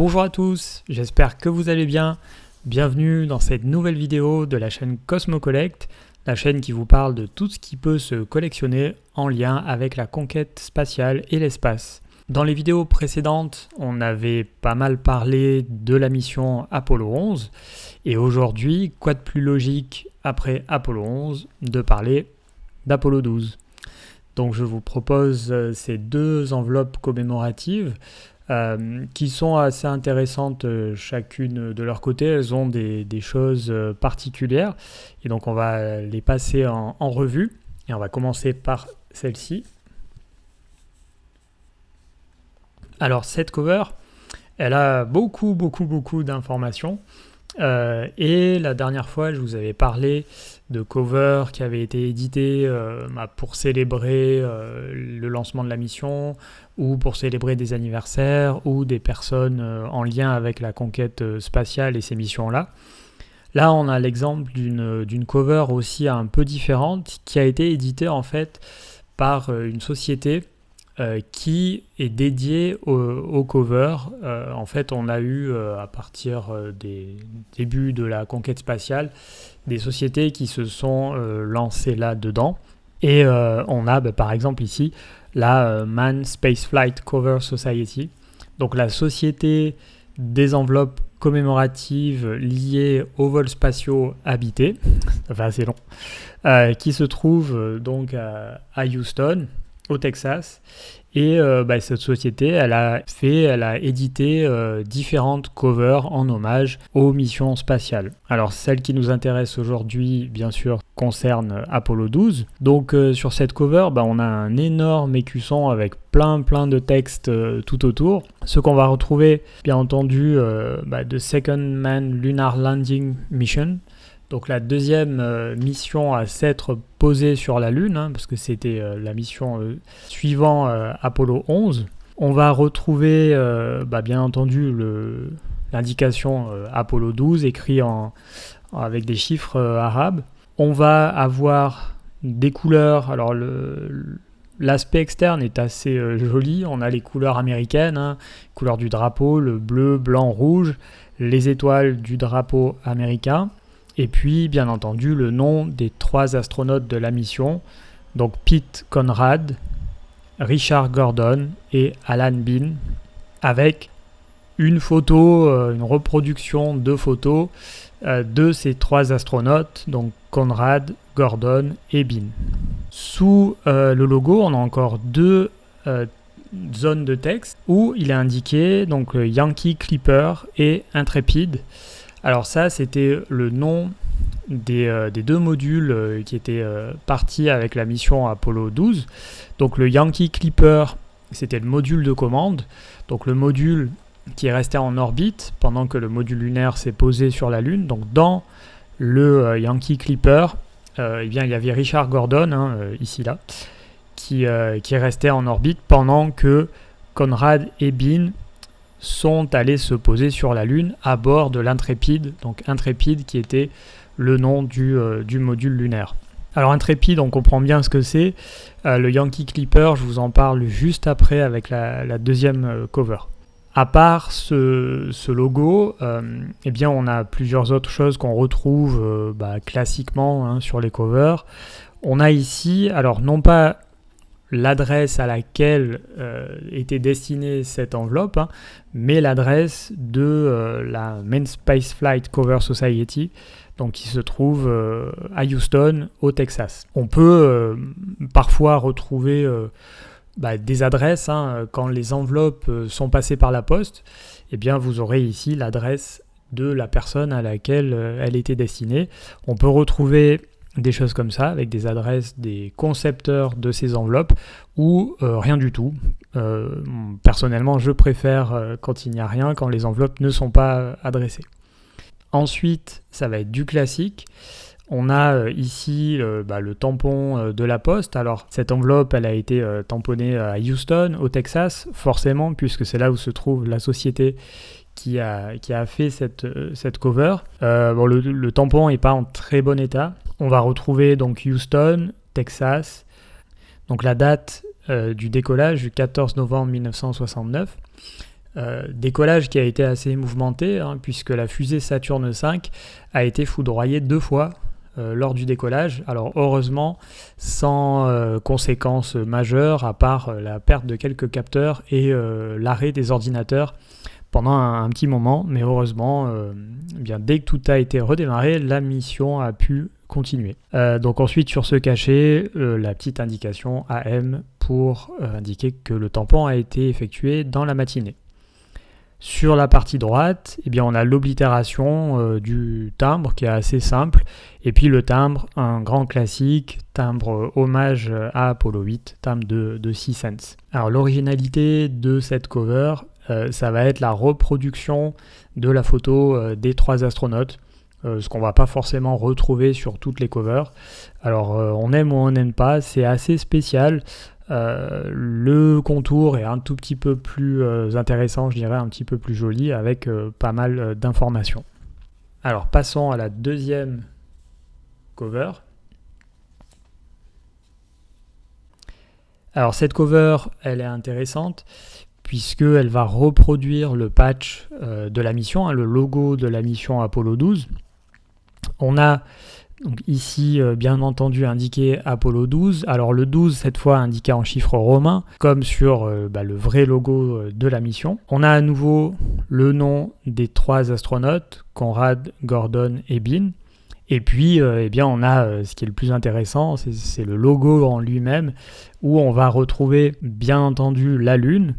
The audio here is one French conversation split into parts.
Bonjour à tous, j'espère que vous allez bien. Bienvenue dans cette nouvelle vidéo de la chaîne Cosmo Collect, la chaîne qui vous parle de tout ce qui peut se collectionner en lien avec la conquête spatiale et l'espace. Dans les vidéos précédentes, on avait pas mal parlé de la mission Apollo 11 et aujourd'hui, quoi de plus logique après Apollo 11 de parler d'Apollo 12. Donc je vous propose ces deux enveloppes commémoratives qui sont assez intéressantes chacune de leur côté. Elles ont des choses particulières et donc on va les passer en revue et on va commencer par celle-ci. Alors cette cover, elle a beaucoup d'informations et la dernière fois je vous avais parlé de cover qui avait été édité pour célébrer le lancement de la mission ou pour célébrer des anniversaires ou des personnes en lien avec la conquête spatiale et ces missions-là. Là, on a l'exemple d'une cover aussi un peu différente qui a été éditée en fait par une société qui est dédiée au cover. En fait, on a eu à partir des débuts de la conquête spatiale des sociétés qui se sont lancées là-dedans. Et on a par exemple ici la Man Spaceflight Cover Society, donc la société des enveloppes commémoratives liées aux vols spatiaux habités, ça fait assez long, qui se trouve donc à Houston, au Texas. Et cette société, elle a édité différentes covers en hommage aux missions spatiales. Alors celle qui nous intéresse aujourd'hui, bien sûr, concerne Apollo 12. Donc sur cette cover, on a un énorme écusson avec plein de textes tout autour. Ce qu'on va retrouver, bien entendu, The Second Man Lunar Landing Mission. Donc la deuxième mission à s'être posée sur la Lune, parce que c'était la mission suivant Apollo 11. On va retrouver bien entendu l'indication Apollo 12 écrit avec des chiffres arabes. On va avoir des couleurs. Alors l'aspect externe est assez joli. On a les couleurs américaines, couleurs du drapeau, le bleu, blanc, rouge, les étoiles du drapeau américain. Et puis, bien entendu, le nom des 3 astronautes de la mission, donc Pete Conrad, Richard Gordon et Alan Bean, avec une photo, une reproduction de photos de ces 3 astronautes, donc Conrad, Gordon et Bean. Sous le logo, on a encore 2 zones de texte où il est indiqué donc Yankee Clipper et Intrepid. Alors ça, c'était le nom des 2 modules qui étaient partis avec la mission Apollo 12. Donc le Yankee Clipper, c'était le module de commande. Donc le module qui est resté en orbite pendant que le module lunaire s'est posé sur la Lune. Donc dans le Yankee Clipper, il y avait Richard Gordon, ici là, qui est resté en orbite pendant que Conrad et Bean sont allés se poser sur la Lune à bord de l'Intrepid, donc Intrepid qui était le nom du module lunaire. Alors Intrepid, on comprend bien ce que c'est. Le Yankee Clipper, je vous en parle juste après avec la deuxième cover. À part ce logo, on a plusieurs autres choses qu'on retrouve classiquement sur les covers. On a ici, alors non pas l'adresse à laquelle était destinée cette enveloppe, mais l'adresse de la Man Spaceflight Cover Society, donc qui se trouve à Houston, au Texas. On peut parfois retrouver des adresses quand les enveloppes sont passées par la poste. Vous aurez ici l'adresse de la personne à laquelle elle était destinée. On peut retrouver des choses comme ça, avec des adresses des concepteurs de ces enveloppes, ou rien du tout. Personnellement, je préfère quand il n'y a rien, quand les enveloppes ne sont pas adressées. Ensuite, ça va être du classique. On a ici le tampon de la poste. Alors, cette enveloppe, elle a été tamponnée à Houston, au Texas, forcément, puisque c'est là où se trouve la société qui a fait cette cover. Le tampon n'est pas en très bon état. On va retrouver donc Houston, Texas, donc la date du décollage du 14 novembre 1969. Décollage qui a été assez mouvementé, puisque la fusée Saturne V a été foudroyée 2 fois lors du décollage. Alors heureusement, sans conséquences majeures, à part la perte de quelques capteurs et l'arrêt des ordinateurs pendant un petit moment. Mais heureusement, bien, dès que tout a été redémarré, la mission a pu continuer. Donc ensuite, sur ce cachet, la petite indication AM pour indiquer que le tampon a été effectué dans la matinée. Sur la partie droite, eh bien, on a l'oblitération du timbre qui est assez simple. Et puis le timbre, un grand classique, timbre hommage à Apollo 8, timbre de 6 cents. Alors l'originalité de cette cover, ça va être la reproduction de la photo des 3 astronautes. Ce qu'on ne va pas forcément retrouver sur toutes les covers. Alors on aime ou on n'aime pas, c'est assez spécial. Le contour est un tout petit peu plus intéressant, je dirais, un petit peu plus joli, avec pas mal d'informations. Alors passons à la deuxième cover. Alors cette cover, elle est intéressante puisqu'elle va reproduire le patch de la mission, le logo de la mission Apollo 12. On a donc ici, bien entendu, indiqué Apollo 12. Alors le 12, cette fois, indiqué en chiffres romains, comme sur le vrai logo de la mission. On a à nouveau le nom des 3 astronautes, Conrad, Gordon et Bean. Et puis, on a ce qui est le plus intéressant, c'est le logo en lui-même, où on va retrouver, bien entendu, la Lune,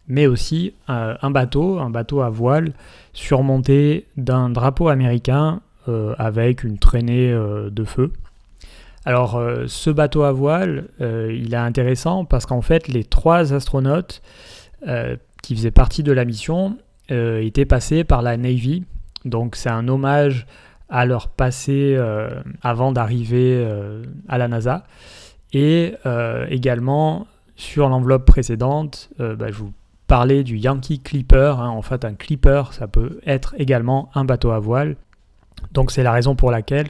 mais aussi un bateau à voile, surmonté d'un drapeau américain, avec une traînée de feu. Alors ce bateau à voile, il est intéressant parce qu'en fait les 3 astronautes qui faisaient partie de la mission étaient passés par la Navy. Donc c'est un hommage à leur passé avant d'arriver à la NASA. Et également sur l'enveloppe précédente, je vous parlais du Yankee Clipper. En fait un clipper, ça peut être également un bateau à voile. Donc c'est la raison pour laquelle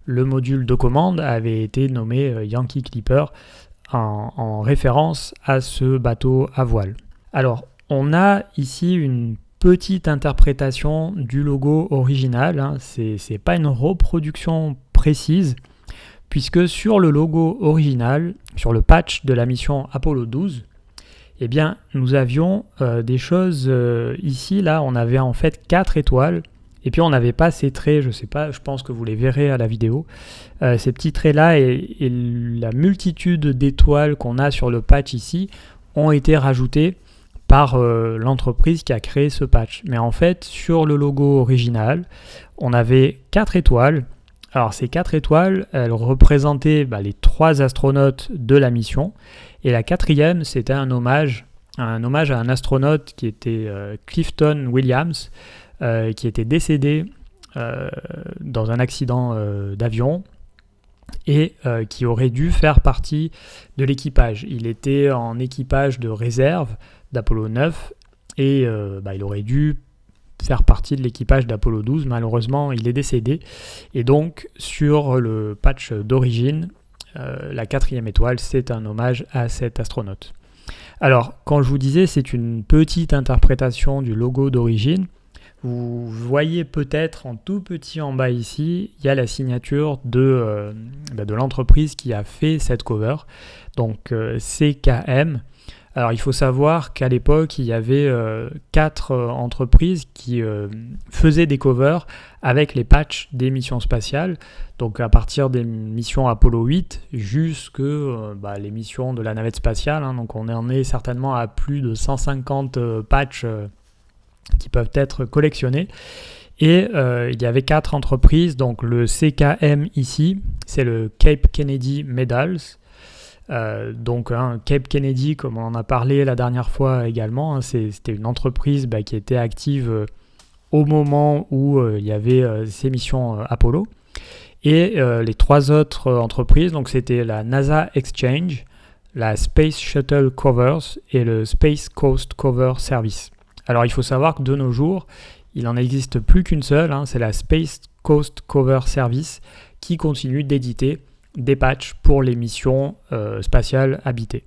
le module de commande avait été nommé Yankee Clipper en référence à ce bateau à voile. Alors on a ici une petite interprétation du logo original, c'est pas une reproduction précise, puisque sur le logo original, sur le patch de la mission Apollo 12, eh bien nous avions des choses ici, là on avait en fait 4 étoiles. Et puis on n'avait pas ces traits, je sais pas, je pense que vous les verrez à la vidéo. Ces petits traits-là et la multitude d'étoiles qu'on a sur le patch ici ont été rajoutées par l'entreprise qui a créé ce patch. Mais en fait, sur le logo original, on avait 4 étoiles. Alors ces 4 étoiles, elles représentaient les 3 astronautes de la mission. Et la 4e, c'était un hommage à un astronaute qui était Clifton Williams, qui était décédé dans un accident d'avion et qui aurait dû faire partie de l'équipage. Il était en équipage de réserve d'Apollo 9 et il aurait dû faire partie de l'équipage d'Apollo 12. Malheureusement, il est décédé. Et donc, sur le patch d'origine, la 4e étoile, c'est un hommage à cet astronaute. Alors, quand je vous disais, c'est une petite interprétation du logo d'origine. Vous voyez peut-être en tout petit en bas ici, il y a la signature de l'entreprise qui a fait cette cover, donc CKM. Alors il faut savoir qu'à l'époque, il y avait 4 entreprises qui faisaient des covers avec les patchs des missions spatiales, donc à partir des missions Apollo 8 jusque les missions de la navette spatiale, donc on en est certainement à plus de 150 patchs qui peuvent être collectionnés. Et il y avait 4 entreprises, donc le CKM ici, c'est le Cape Kennedy Medals. Cape Kennedy, comme on en a parlé la dernière fois également, c'était une entreprise qui était active au moment où il y avait ces missions Apollo. Et les 3 autres entreprises, donc c'était la NASA Exchange, la Space Shuttle Covers et le Space Coast Cover Service. Alors il faut savoir que de nos jours, il n'en existe plus qu'une seule, c'est la Space Coast Cover Service qui continue d'éditer des patchs pour les missions spatiales habitées.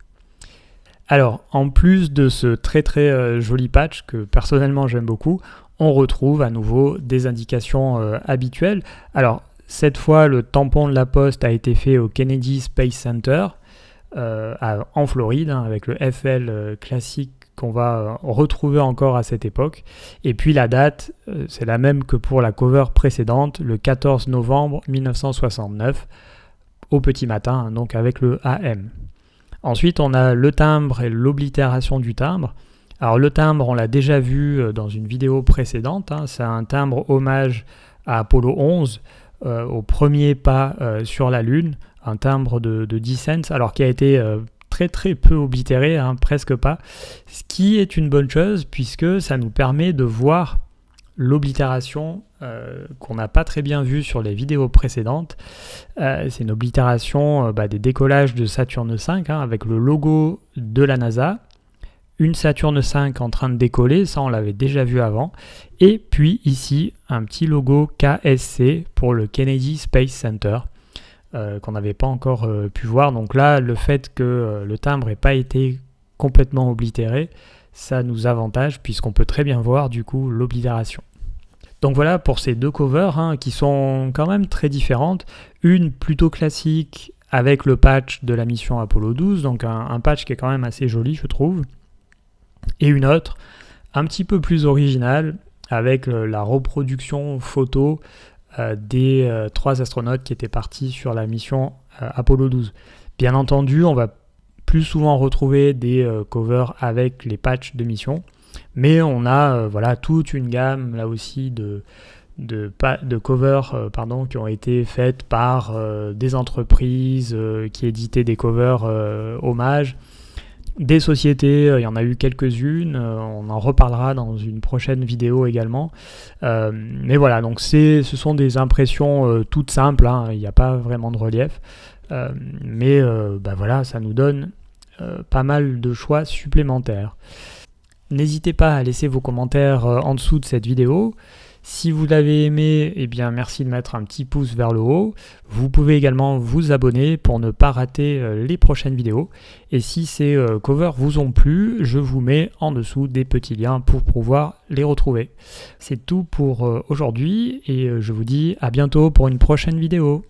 Alors, en plus de ce très très joli patch que personnellement j'aime beaucoup, on retrouve à nouveau des indications habituelles. Alors, cette fois, le tampon de la poste a été fait au Kennedy Space Center en Floride, avec le FL classique qu'on va retrouver encore à cette époque. Et puis la date, c'est la même que pour la cover précédente, le 14 novembre 1969, au petit matin, donc avec le AM. Ensuite, on a le timbre et l'oblitération du timbre. Alors le timbre, on l'a déjà vu dans une vidéo précédente, c'est un timbre hommage à Apollo 11, au premier pas sur la Lune, un timbre de 10 cents, alors qui a été très très peu oblitéré, presque pas, ce qui est une bonne chose puisque ça nous permet de voir l'oblitération qu'on n'a pas très bien vue sur les vidéos précédentes. C'est une oblitération des décollages de Saturne V avec le logo de la NASA, une Saturne V en train de décoller, ça on l'avait déjà vu avant, et puis ici un petit logo KSC pour le Kennedy Space Center qu'on n'avait pas encore pu voir. Donc là, le fait que le timbre n'ait pas été complètement oblitéré, ça nous avantage puisqu'on peut très bien voir du coup l'oblitération. Donc voilà pour ces deux covers qui sont quand même très différentes. Une plutôt classique avec le patch de la mission Apollo 12, donc un patch qui est quand même assez joli je trouve. Et une autre un petit peu plus originale avec la reproduction photo des 3 astronautes qui étaient partis sur la mission Apollo 12. Bien entendu, on va plus souvent retrouver des covers avec les patchs de mission, mais on a toute une gamme là aussi de covers qui ont été faites par des entreprises qui éditaient des covers hommages. Des sociétés, il y en a eu quelques-unes, on en reparlera dans une prochaine vidéo également. Mais voilà, donc ce sont des impressions toutes simples, il n'y a pas vraiment de relief. Mais voilà, ça nous donne pas mal de choix supplémentaires. N'hésitez pas à laisser vos commentaires en dessous de cette vidéo. Si vous l'avez aimé, eh bien merci de mettre un petit pouce vers le haut. Vous pouvez également vous abonner pour ne pas rater les prochaines vidéos. Et si ces covers vous ont plu, je vous mets en dessous des petits liens pour pouvoir les retrouver. C'est tout pour aujourd'hui et je vous dis à bientôt pour une prochaine vidéo.